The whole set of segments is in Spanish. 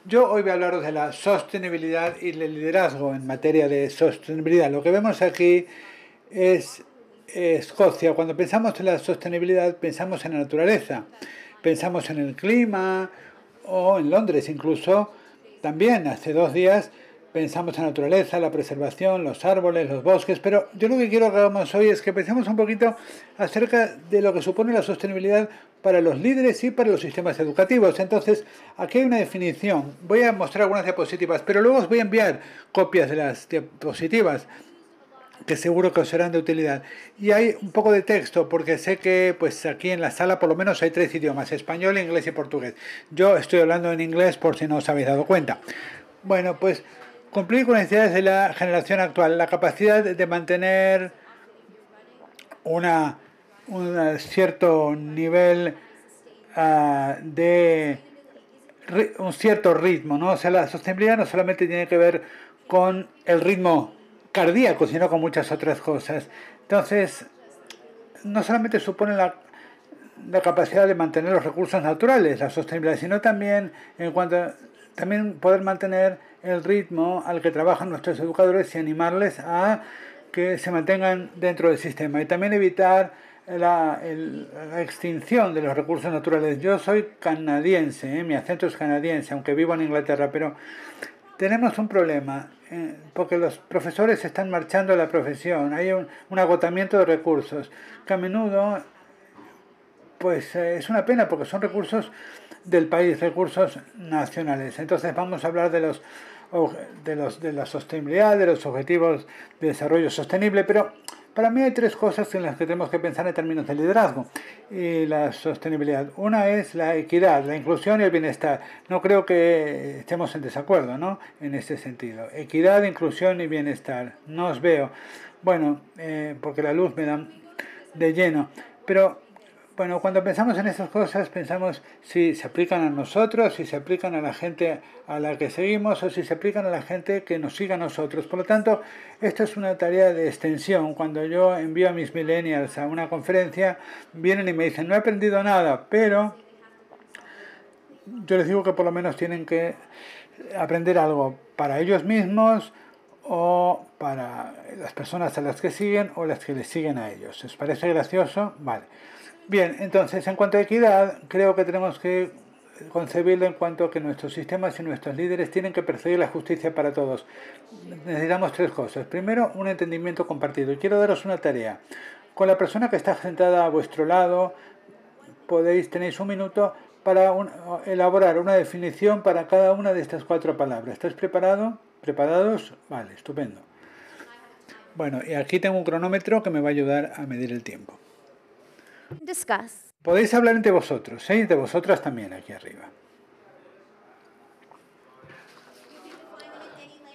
Yo hoy voy a hablaros de la sostenibilidad y el liderazgo en materia de sostenibilidad. Lo que vemos aquí es Escocia. Cuando pensamos en la sostenibilidad, pensamos en la naturaleza, pensamos en el clima o en Londres incluso. También hace 2 días pensamos en la naturaleza, la preservación, los árboles, los bosques, pero yo lo que quiero que hagamos hoy es que pensemos un poquito acerca de lo que supone la sostenibilidad para los líderes y para los sistemas educativos. Entonces, aquí hay una definición. Voy a mostrar algunas diapositivas, pero luego os voy a enviar copias de las diapositivas que seguro que os serán de utilidad. Y hay un poco de texto, porque sé que pues aquí en la sala por lo menos hay 3 idiomas, español, inglés y portugués. Yo estoy hablando en inglés por si no os habéis dado cuenta. Bueno, pues cumplir con las necesidades de la generación actual, la capacidad de mantener un cierto nivel de un cierto ritmo, ¿no? O sea, la sostenibilidad no solamente tiene que ver con el ritmo cardíaco, sino con muchas otras cosas. Entonces, no solamente supone la capacidad de mantener los recursos naturales, la sostenibilidad, sino también en cuanto a, también poder mantener el ritmo al que trabajan nuestros educadores y animarles a que se mantengan dentro del sistema y también evitar la extinción de los recursos naturales. Yo soy canadiense, mi acento es canadiense, aunque vivo en Inglaterra, pero tenemos un problema, porque los profesores están marchando de la profesión, hay un agotamiento de recursos, que a menudo pues es una pena porque son recursos del país, recursos nacionales. Entonces vamos a hablar de la sostenibilidad, de los objetivos de desarrollo sostenible, pero para mí hay 3 cosas en las que tenemos que pensar en términos de liderazgo y la sostenibilidad. Una es la equidad, la inclusión y el bienestar. No creo que estemos en desacuerdo, ¿no? En este sentido. Equidad, inclusión y bienestar. No os veo. Bueno, porque la luz me da de lleno. Pero bueno, cuando pensamos en esas cosas, pensamos si se aplican a nosotros, si se aplican a la gente a la que seguimos o si se aplican a la gente que nos siga a nosotros. Por lo tanto, esto es una tarea de extensión. Cuando yo envío a mis millennials a una conferencia, vienen y me dicen, no he aprendido nada, pero yo les digo que por lo menos tienen que aprender algo para ellos mismos o para las personas a las que siguen o las que les siguen a ellos. ¿Os parece gracioso? Vale. Bien, entonces, en cuanto a equidad, creo que tenemos que concebirlo en cuanto a que nuestros sistemas y nuestros líderes tienen que perseguir la justicia para todos. Necesitamos 3 cosas. Primero, un entendimiento compartido. Y quiero daros una tarea. Con la persona que está sentada a vuestro lado, tenéis un minuto para elaborar una definición para cada una de estas 4 palabras. ¿Estáis preparado? ¿Preparados? Vale, estupendo. Bueno, y aquí tengo un cronómetro que me va a ayudar a medir el tiempo. Discuss. Podéis hablar entre vosotros, ¿eh? Entre vosotras también aquí arriba.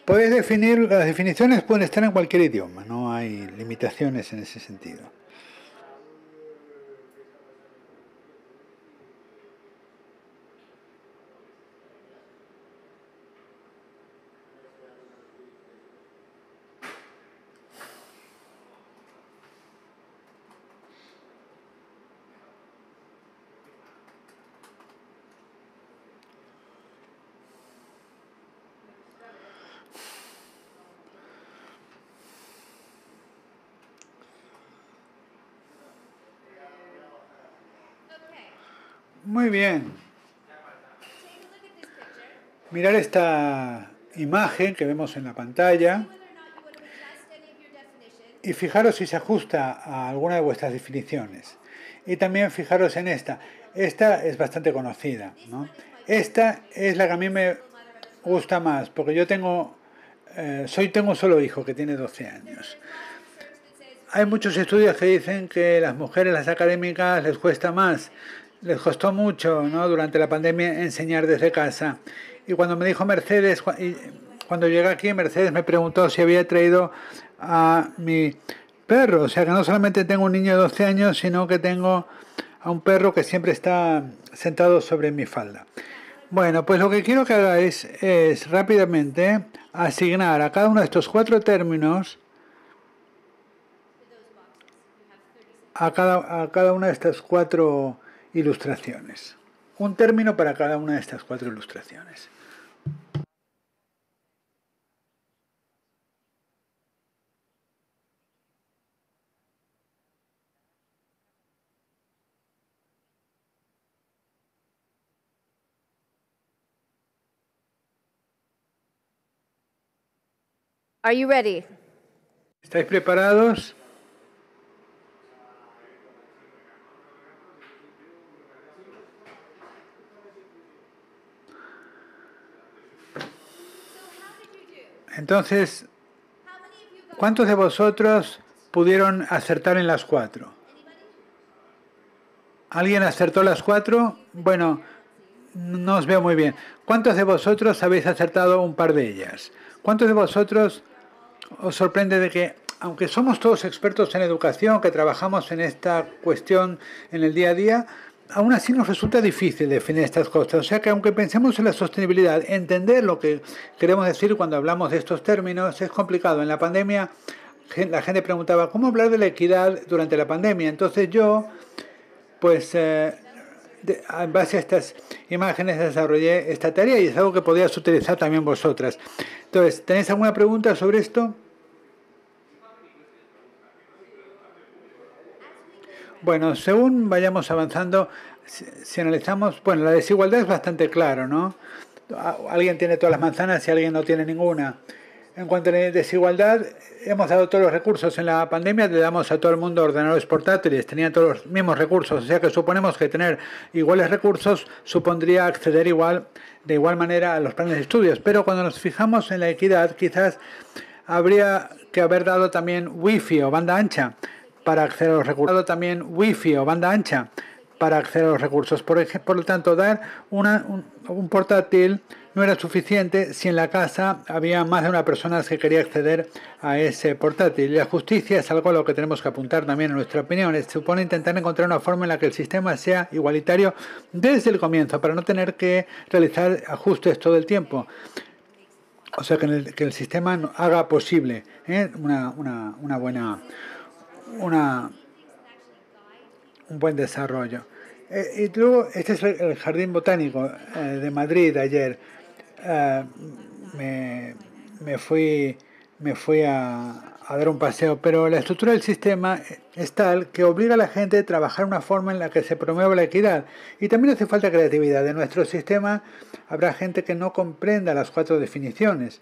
Podéis definir, las definiciones pueden estar en cualquier idioma, no hay limitaciones en ese sentido. Muy bien. Mirar esta imagen que vemos en la pantalla y fijaros si se ajusta a alguna de vuestras definiciones. Y también fijaros en esta. Esta es bastante conocida, ¿no? Esta es la que a mí me gusta más, porque yo tengo un solo hijo que tiene 12 años. Hay muchos estudios que dicen que las mujeres, las académicas, les cuesta más. Les costó mucho, ¿no? Durante la pandemia enseñar desde casa. Y cuando me dijo Mercedes, cuando llegué aquí, Mercedes me preguntó si había traído a mi perro. O sea que no solamente tengo un niño de 12 años, sino que tengo a un perro que siempre está sentado sobre mi falda. Bueno, pues lo que quiero que hagáis es rápidamente asignar a cada uno de estos 4 términos a cada una de estas 4 ilustraciones. Un término para cada una de estas 4 ilustraciones. Are you ready? ¿Estáis preparados? Entonces, ¿cuántos de vosotros pudieron acertar en las 4? ¿Alguien acertó las 4? Bueno, no os veo muy bien. ¿Cuántos de vosotros habéis acertado un par de ellas? ¿Cuántos de vosotros os sorprende de que, aunque somos todos expertos en educación, que trabajamos en esta cuestión en el día a día, aún así nos resulta difícil definir estas cosas? O sea que aunque pensemos en la sostenibilidad, entender lo que queremos decir cuando hablamos de estos términos es complicado. En la pandemia la gente preguntaba, ¿cómo hablar de la equidad durante la pandemia? Entonces yo, pues en base a estas imágenes desarrollé esta tarea y es algo que podías utilizar también vosotras. Entonces, ¿tenéis alguna pregunta sobre esto? Bueno, según vayamos avanzando, si analizamos, bueno, la desigualdad es bastante claro, ¿no? Alguien tiene todas las manzanas y alguien no tiene ninguna. En cuanto a la desigualdad, hemos dado todos los recursos. En la pandemia le damos a todo el mundo ordenadores portátiles, tenían todos los mismos recursos, o sea que suponemos que tener iguales recursos supondría acceder de igual manera a los planes de estudios. Pero cuando nos fijamos en la equidad, quizás habría que haber dado también wifi o banda ancha para acceder a los recursos. Dado también wifi o banda ancha para acceder a los recursos. Por lo tanto, dar un portátil no era suficiente si en la casa había más de una persona que quería acceder a ese portátil. La justicia es algo a lo que tenemos que apuntar también en nuestra opinión. Supone intentar encontrar una forma en la que el sistema sea igualitario desde el comienzo, para no tener que realizar ajustes todo el tiempo. O sea, que el sistema haga posible un buen desarrollo. Y luego, este es el Jardín Botánico de Madrid ayer. Me fui a dar un paseo, pero la estructura del sistema es tal que obliga a la gente a trabajar de una forma en la que se promueva la equidad. Y también hace falta creatividad. En nuestro sistema habrá gente que no comprenda las 4 definiciones.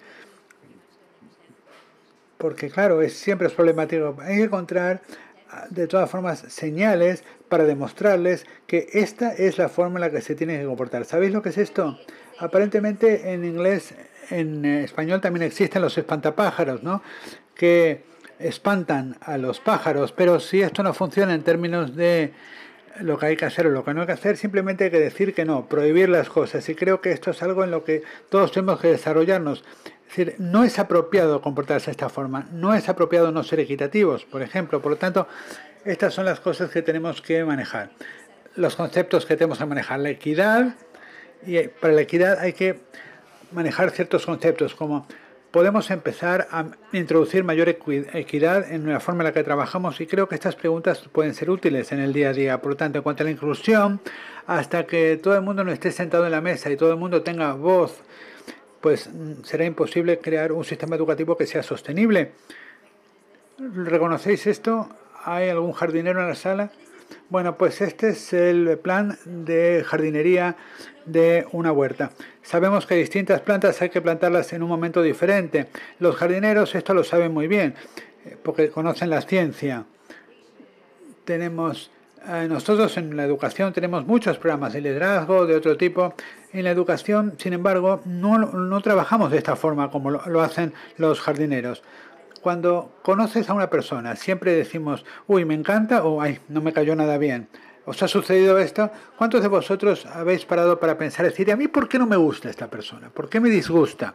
Porque claro, siempre es problemático. Hay que encontrar de todas formas señales para demostrarles que esta es la forma en la que se tienen que comportar. ¿Sabéis lo que es esto? Aparentemente en inglés, en español también existen los espantapájaros, ¿no? Que espantan a los pájaros, pero si esto no funciona en términos de lo que hay que hacer o lo que no hay que hacer, simplemente hay que decir que no, prohibir las cosas. Y creo que esto es algo en lo que todos tenemos que desarrollarnos. Es decir, no es apropiado comportarse de esta forma, no es apropiado no ser equitativos, por ejemplo. Por lo tanto, estas son las cosas que tenemos que manejar. Los conceptos que tenemos que manejar, la equidad, y para la equidad hay que manejar ciertos conceptos, como podemos empezar a introducir mayor equidad en la forma en la que trabajamos, y creo que estas preguntas pueden ser útiles en el día a día. Por lo tanto, en cuanto a la inclusión, hasta que todo el mundo no esté sentado en la mesa y todo el mundo tenga voz, pues será imposible crear un sistema educativo que sea sostenible. ¿Reconocéis esto? ¿Hay algún jardinero en la sala? Bueno, pues este es el plan de jardinería de una huerta. Sabemos que distintas plantas hay que plantarlas en un momento diferente. Los jardineros esto lo saben muy bien, porque conocen la ciencia. Nosotros en la educación tenemos muchos programas de liderazgo, de otro tipo. En la educación, sin embargo, no trabajamos de esta forma como lo hacen los jardineros. Cuando conoces a una persona, siempre decimos, uy, me encanta, o ay, no me cayó nada bien. ¿Os ha sucedido esto? ¿Cuántos de vosotros habéis parado para pensar, decir, a mí por qué no me gusta esta persona? ¿Por qué me disgusta?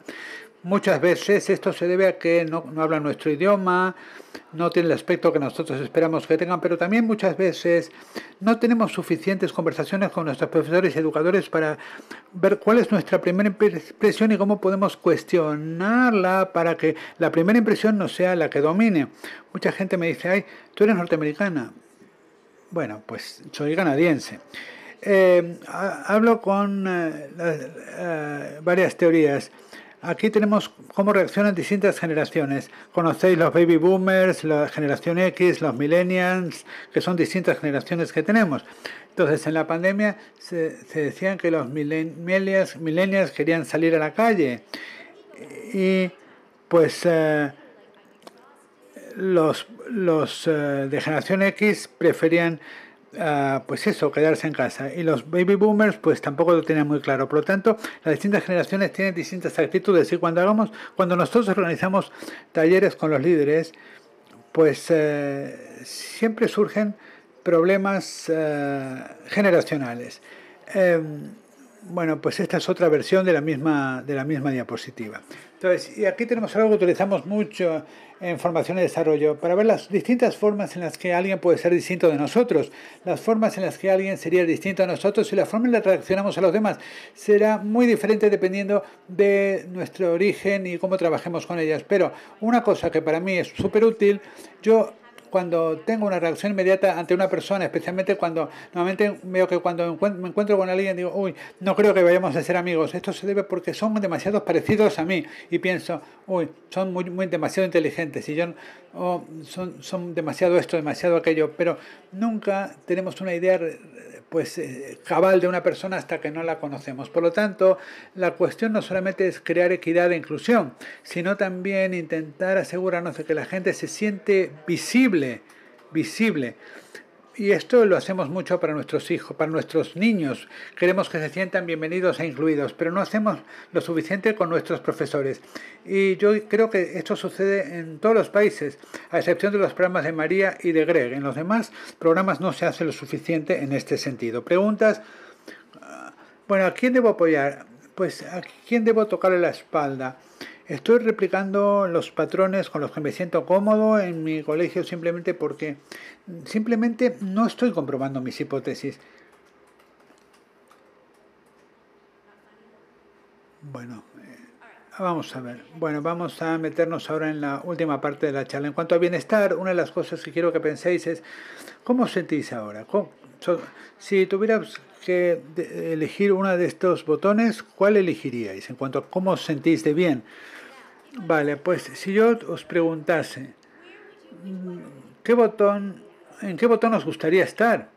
Muchas veces esto se debe a que no hablan nuestro idioma, no tienen el aspecto que nosotros esperamos que tengan, pero también muchas veces no tenemos suficientes conversaciones con nuestros profesores y educadores para ver cuál es nuestra primera impresión y cómo podemos cuestionarla para que la primera impresión no sea la que domine. Mucha gente me dice, ay, tú eres norteamericana. Bueno, pues soy canadiense. Hablo con varias teorías. Aquí tenemos cómo reaccionan distintas generaciones. Conocéis los baby boomers, la generación X, los millennials, que son distintas generaciones que tenemos. Entonces, en la pandemia se decían que los millennials querían salir a la calle y pues los de generación X preferían pues eso, quedarse en casa. Y los baby boomers pues tampoco lo tenían muy claro. Por lo tanto, las distintas generaciones tienen distintas actitudes y cuando nosotros organizamos talleres con los líderes, pues siempre surgen problemas generacionales. Eh, bueno, pues esta es otra versión de la misma diapositiva. Entonces, y aquí tenemos algo que utilizamos mucho en formación y desarrollo para ver las distintas formas en las que alguien puede ser distinto de nosotros, las formas en las que alguien sería distinto a nosotros y la forma en la que reaccionamos a los demás será muy diferente dependiendo de nuestro origen y cómo trabajemos con ellas. Pero una cosa que para mí es súper útil, yo cuando tengo una reacción inmediata ante una persona, especialmente cuando normalmente veo que cuando me encuentro con alguien digo, uy, no creo que vayamos a ser amigos. Esto se debe porque son demasiado parecidos a mí y pienso, uy, son muy demasiado inteligentes y yo son demasiado esto, demasiado aquello, pero nunca tenemos una idea pues cabal de una persona hasta que no la conocemos. Por lo tanto, la cuestión no solamente es crear equidad e inclusión, sino también intentar asegurarnos de que la gente se siente visible. Y esto lo hacemos mucho para nuestros hijos, para nuestros niños. Queremos que se sientan bienvenidos e incluidos, pero no hacemos lo suficiente con nuestros profesores. Y yo creo que esto sucede en todos los países, a excepción de los programas de María y de Greg. En los demás programas no se hace lo suficiente en este sentido. Preguntas. Bueno, ¿a quién debo apoyar? Pues ¿a quién debo tocarle la espalda? Estoy replicando los patrones con los que me siento cómodo en mi colegio simplemente porque simplemente no estoy comprobando mis hipótesis. Bueno, vamos a ver. Bueno, vamos a meternos ahora en la última parte de la charla. En cuanto a bienestar, una de las cosas que quiero que penséis es ¿cómo os sentís ahora? Si tuvieras que elegir uno de estos botones, ¿cuál elegiríais en cuanto a cómo os sentís de bien? Vale, pues si yo os preguntase, ¿en qué botón os gustaría estar?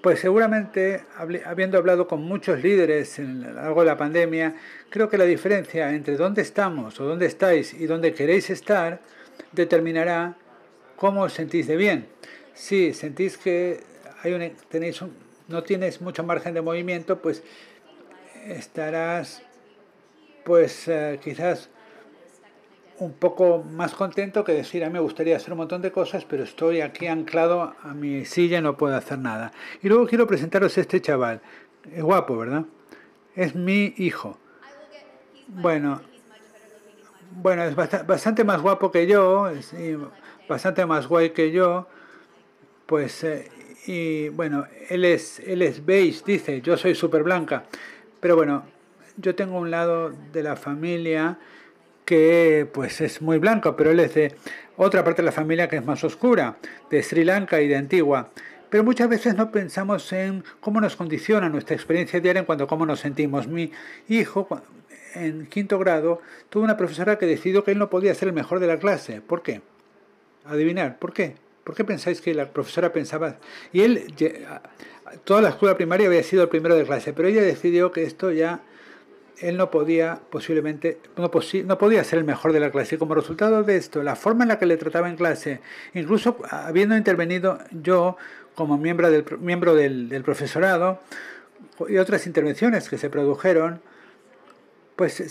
Pues seguramente, habiendo hablado con muchos líderes a lo largo de la pandemia, creo que la diferencia entre dónde estamos o dónde estáis y dónde queréis estar determinará cómo os sentís de bien. Si sentís que no tienes mucho margen de movimiento, pues estarás pues quizás un poco más contento que decir, a mí me gustaría hacer un montón de cosas, pero estoy aquí anclado a mi silla y no puedo hacer nada. Y luego quiero presentaros a este chaval. Es guapo, ¿verdad? Es mi hijo. Bueno, es bastante más guapo que yo, bastante más guay que yo, pues, y bueno, él es beige, dice, yo soy súper blanca. Pero bueno, yo tengo un lado de la familia que pues es muy blanco, pero él es de otra parte de la familia que es más oscura, de Sri Lanka y de Antigua. Pero muchas veces no pensamos en cómo nos condiciona nuestra experiencia diaria en cuanto a cómo nos sentimos. Mi hijo, en quinto grado, tuvo una profesora que decidió que él no podía ser el mejor de la clase. ¿Por qué? Adivinar, ¿por qué? ¿Por qué pensáis que la profesora pensaba? Y él, toda la escuela primaria había sido el primero de clase, pero ella decidió que esto ya él no podía posiblemente no podía ser el mejor de la clase y como resultado de esto la forma en la que le trataba en clase, incluso habiendo intervenido yo como miembro del profesorado y otras intervenciones que se produjeron, pues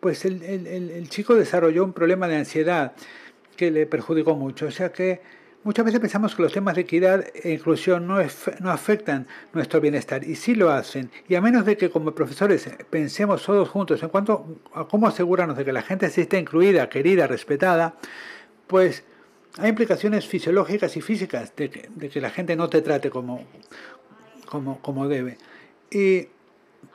pues el chico desarrolló un problema de ansiedad que le perjudicó mucho. O sea que muchas veces pensamos que los temas de equidad e inclusión no afectan nuestro bienestar, y sí lo hacen. Y a menos de que como profesores pensemos todos juntos en cuanto a cómo asegurarnos de que la gente se esté incluida, querida, respetada, pues hay implicaciones fisiológicas y físicas de que la gente no te trate como debe. Y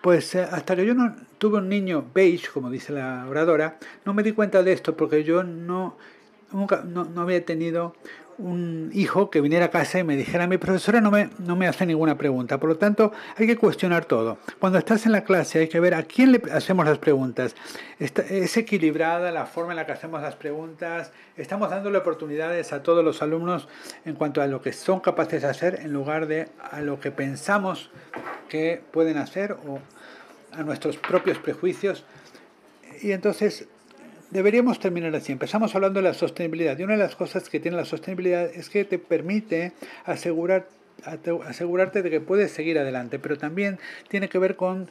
pues hasta que yo no tuve un niño beige, como dice la oradora, no me di cuenta de esto porque yo nunca no había tenido un hijo que viniera a casa y me dijera, mi profesora no me hace ninguna pregunta. Por lo tanto, hay que cuestionar todo. Cuando estás en la clase hay que ver a quién le hacemos las preguntas. Es equilibrada la forma en la que hacemos las preguntas. Estamos dándole oportunidades a todos los alumnos en cuanto a lo que son capaces de hacer en lugar de a lo que pensamos que pueden hacer o a nuestros propios prejuicios Y entonces deberíamos terminar así. Empezamos hablando de la sostenibilidad. Y una de las cosas que tiene la sostenibilidad es que te permite asegurarte de que puedes seguir adelante, pero también tiene que ver con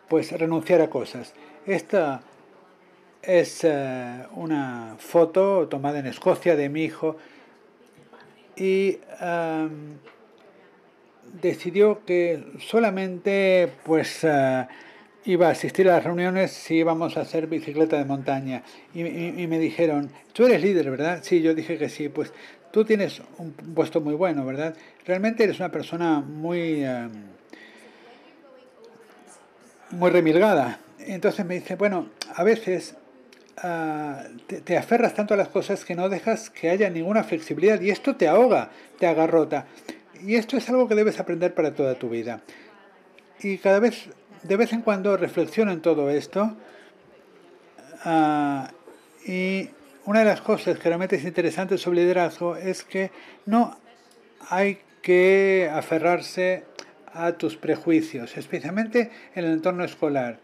pues renunciar a cosas. Esta es una foto tomada en Escocia de mi hijo y decidió que solamente pues iba a asistir a las reuniones si íbamos a hacer bicicleta de montaña. Y me dijeron, tú eres líder, ¿verdad? Sí, yo dije que sí. Pues tú tienes un puesto muy bueno, ¿verdad? Realmente eres una persona muy remilgada. Entonces me dice, bueno, a veces te aferras tanto a las cosas que no dejas que haya ninguna flexibilidad y esto te ahoga, te agarrota. Y esto es algo que debes aprender para toda tu vida. Y de vez en cuando reflexiono en todo esto. Y una de las cosas que realmente es interesante sobre liderazgo es que no hay que aferrarse a tus prejuicios, especialmente en el entorno escolar.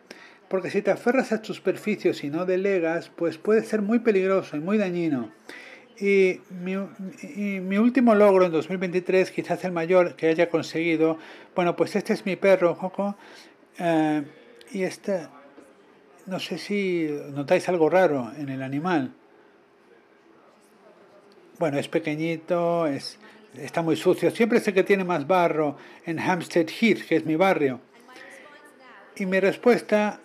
Porque si te aferras a tus prejuicios y no delegas, pues puede ser muy peligroso y muy dañino. Y mi último logro en 2023, quizás el mayor que haya conseguido, bueno, pues este es mi perro, Joco, y este, no sé si notáis algo raro en el animal. Bueno, es pequeñito, está muy sucio. Siempre sé que tiene más barro en Hampstead Heath, que es mi barrio. Y mi respuesta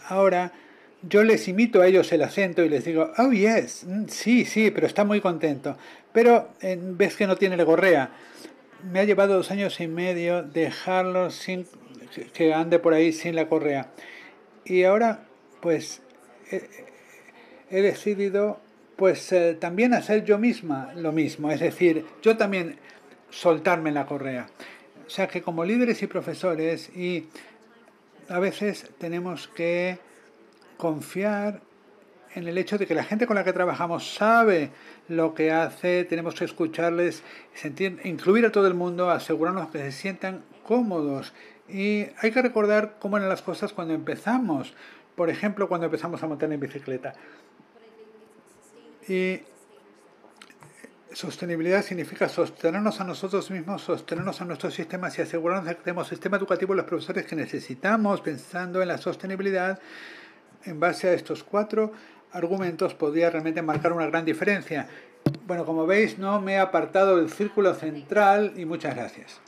ahora, yo les imito a ellos el acento y les digo, oh yes, sí, sí, pero está muy contento. Pero ves que no tiene la correa. Me ha llevado 2 años y medio dejarlo sin que ande por ahí sin la correa. Y ahora, pues, he decidido, pues, también hacer yo misma lo mismo. Es decir, yo también soltarme en la correa. O sea que como líderes y profesores, y a veces tenemos que confiar en el hecho de que la gente con la que trabajamos sabe lo que hace, tenemos que escucharles, incluir a todo el mundo, asegurarnos que se sientan cómodos. Y hay que recordar cómo eran las cosas cuando empezamos. Por ejemplo, cuando empezamos a montar en bicicleta. Y sostenibilidad significa sostenernos a nosotros mismos, sostenernos a nuestros sistemas y asegurarnos de que tenemos sistema educativo los profesores que necesitamos, pensando en la sostenibilidad. En base a estos 4 argumentos podría realmente marcar una gran diferencia. Bueno, como veis, no me he apartado del círculo central y muchas gracias.